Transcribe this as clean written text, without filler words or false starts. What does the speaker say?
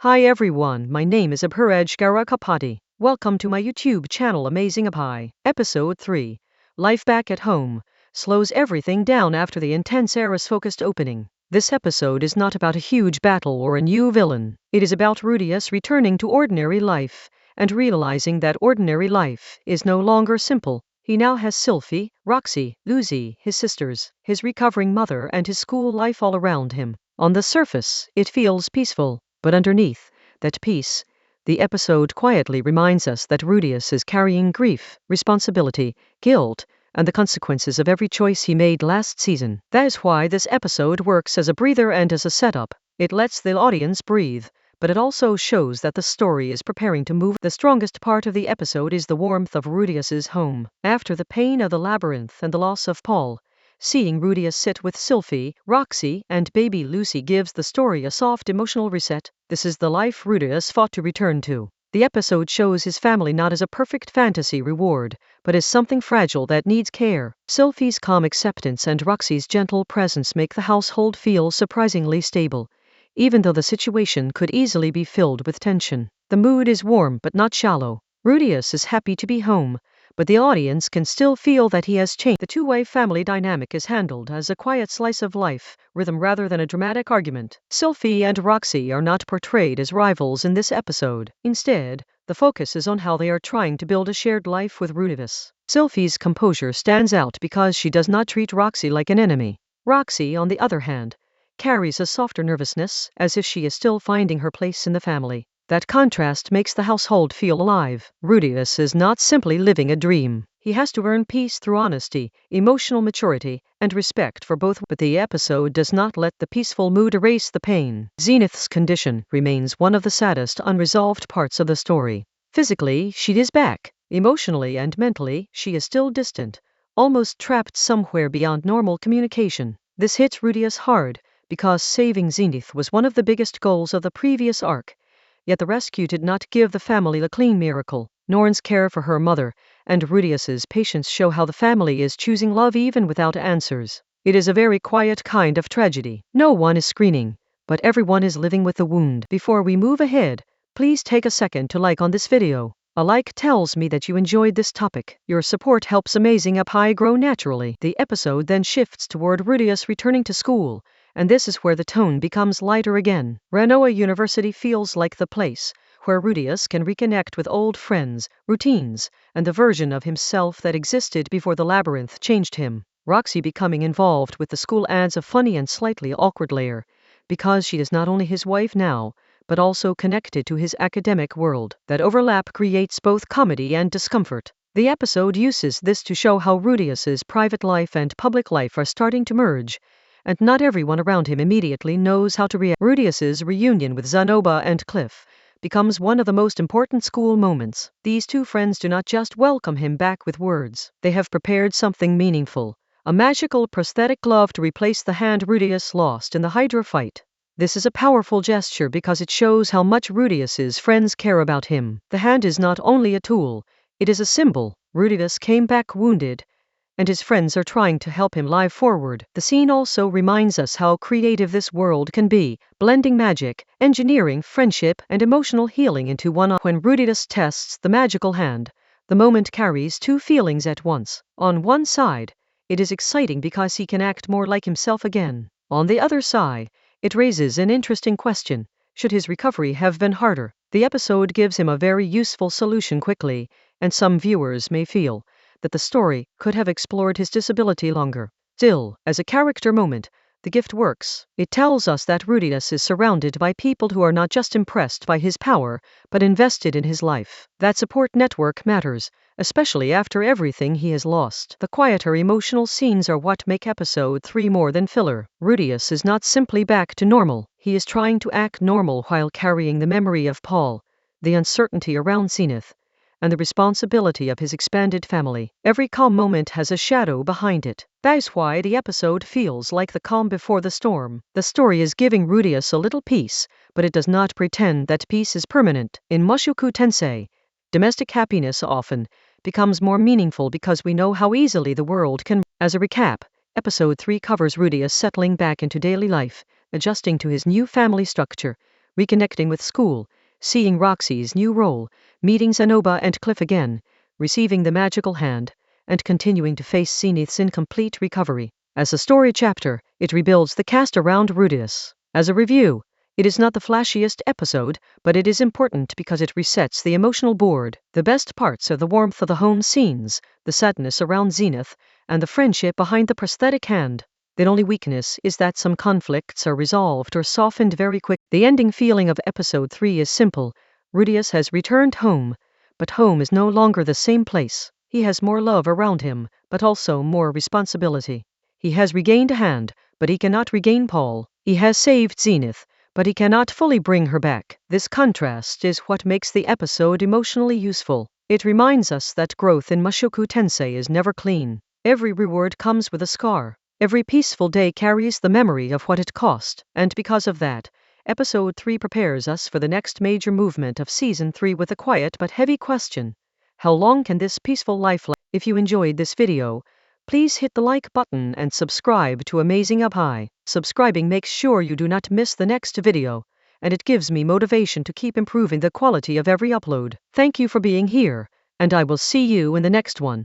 Hi everyone, my name is Abhiraj Garakapati. Welcome to my YouTube channel Amazing Abhi. Episode 3. Life Back at Home slows everything down after the intense Eris-focused opening. This episode is not about a huge battle or a new villain. It is about Rudius returning to ordinary life and realizing that ordinary life is no longer simple. He now has Sylphie, Roxy, Lucy, his sisters, his recovering mother and his school life all around him. On the surface, it feels peaceful. But underneath that peace, the episode quietly reminds us that Rudius is carrying grief, responsibility, guilt, and the consequences of every choice he made last season. That is why this episode works as a breather and as a setup. It lets the audience breathe, but it also shows that the story is preparing to move. The strongest part of the episode is the warmth of Rudius's home. After the pain of the labyrinth and the loss of Paul, seeing Rudius sit with Sylphie, Roxy, and baby Lucy gives the story a soft emotional reset. This is the life Rudius fought to return to. The episode shows his family not as a perfect fantasy reward, but as something fragile that needs care. Sylphie's calm acceptance and Roxy's gentle presence make the household feel surprisingly stable, even though the situation could easily be filled with tension. The mood is warm but not shallow. Rudius is happy to be home, but the audience can still feel that he has changed. The two-way family dynamic is handled as a quiet slice of life, rhythm rather than a dramatic argument. Sylphie and Roxy are not portrayed as rivals in this episode. Instead, the focus is on how they are trying to build a shared life with Rudius. Sylphie's composure stands out because she does not treat Roxy like an enemy. Roxy, on the other hand, carries a softer nervousness, as if she is still finding her place in the family. That contrast makes the household feel alive. Rudius is not simply living a dream. He has to earn peace through honesty, emotional maturity, and respect for both. But the episode does not let the peaceful mood erase the pain. Zenith's condition remains one of the saddest unresolved parts of the story. Physically, she is back. Emotionally and mentally, she is still distant, almost trapped somewhere beyond normal communication. This hits Rudius hard, because saving Zenith was one of the biggest goals of the previous arc. Yet the rescue did not give the family a clean miracle. Norn's care for her mother and Rudius's patience show how the family is choosing love even without answers. It is a very quiet kind of tragedy. No one is screaming, but everyone is living with the wound. Before we move ahead, please take a second to like on this video. A like tells me that you enjoyed this topic. Your support helps Amazing Abhi grow naturally. The episode then shifts toward Rudius returning to school, and this is where the tone becomes lighter again. Renoa University feels like the place where Rudius can reconnect with old friends, routines, and the version of himself that existed before the labyrinth changed him. Roxy becoming involved with the school adds a funny and slightly awkward layer, because she is not only his wife now, but also connected to his academic world. That overlap creates both comedy and discomfort. The episode uses this to show how Rudius's private life and public life are starting to merge, and not everyone around him immediately knows how to react. Rudius's reunion with Zanoba and Cliff becomes one of the most important school moments. These two friends do not just welcome him back with words. They have prepared something meaningful, a magical prosthetic glove to replace the hand Rudius lost in the Hydra fight. This is a powerful gesture because it shows how much Rudius's friends care about him. The hand is not only a tool, it is a symbol. Rudius came back wounded, and his friends are trying to help him live forward. The scene also reminds us how creative this world can be, blending magic, engineering, friendship, and emotional healing into one. When Rudius tests the magical hand, the moment carries two feelings at once. On one side, it is exciting because he can act more like himself again. On the other side, it raises an interesting question: should his recovery have been harder? The episode gives him a very useful solution quickly, and some viewers may feel that the story could have explored his disability longer. Still, as a character moment, the gift works. It tells us that Rudius is surrounded by people who are not just impressed by his power, but invested in his life. That support network matters, especially after everything he has lost. The quieter emotional scenes are what make episode 3 more than filler. Rudius is not simply back to normal. He is trying to act normal while carrying the memory of Paul, the uncertainty around Zenith, and the responsibility of his expanded family. Every calm moment has a shadow behind it. That's why the episode feels like the calm before the storm. The story is giving Rudius a little peace, but it does not pretend that peace is permanent. In Mushoku Tensei, domestic happiness often becomes more meaningful because we know how easily the world can. As a recap, episode 3 covers Rudius settling back into daily life, adjusting to his new family structure, reconnecting with school, seeing Roxy's new role, meeting Zenoba and Cliff again, receiving the magical hand, and continuing to face Zenith's incomplete recovery. As a story chapter, it rebuilds the cast around Rudius. As a review, it is not the flashiest episode, but it is important because it resets the emotional board. The best parts are the warmth of the home scenes, the sadness around Zenith, and the friendship behind the prosthetic hand. The only weakness is that some conflicts are resolved or softened very quick. The ending feeling of episode 3 is simple. Rudius has returned home, but home is no longer the same place. He has more love around him, but also more responsibility. He has regained a hand, but he cannot regain Paul. He has saved Zenith, but he cannot fully bring her back. This contrast is what makes the episode emotionally useful. It reminds us that growth in Mushoku Tensei is never clean. Every reward comes with a scar. Every peaceful day carries the memory of what it cost, and because of that, Episode 3 prepares us for the next major movement of Season 3 with a quiet but heavy question. How long can this peaceful life last? If you enjoyed this video, please hit the like button and subscribe to Amazing Up High. Subscribing makes sure you do not miss the next video, and it gives me motivation to keep improving the quality of every upload. Thank you for being here, and I will see you in the next one.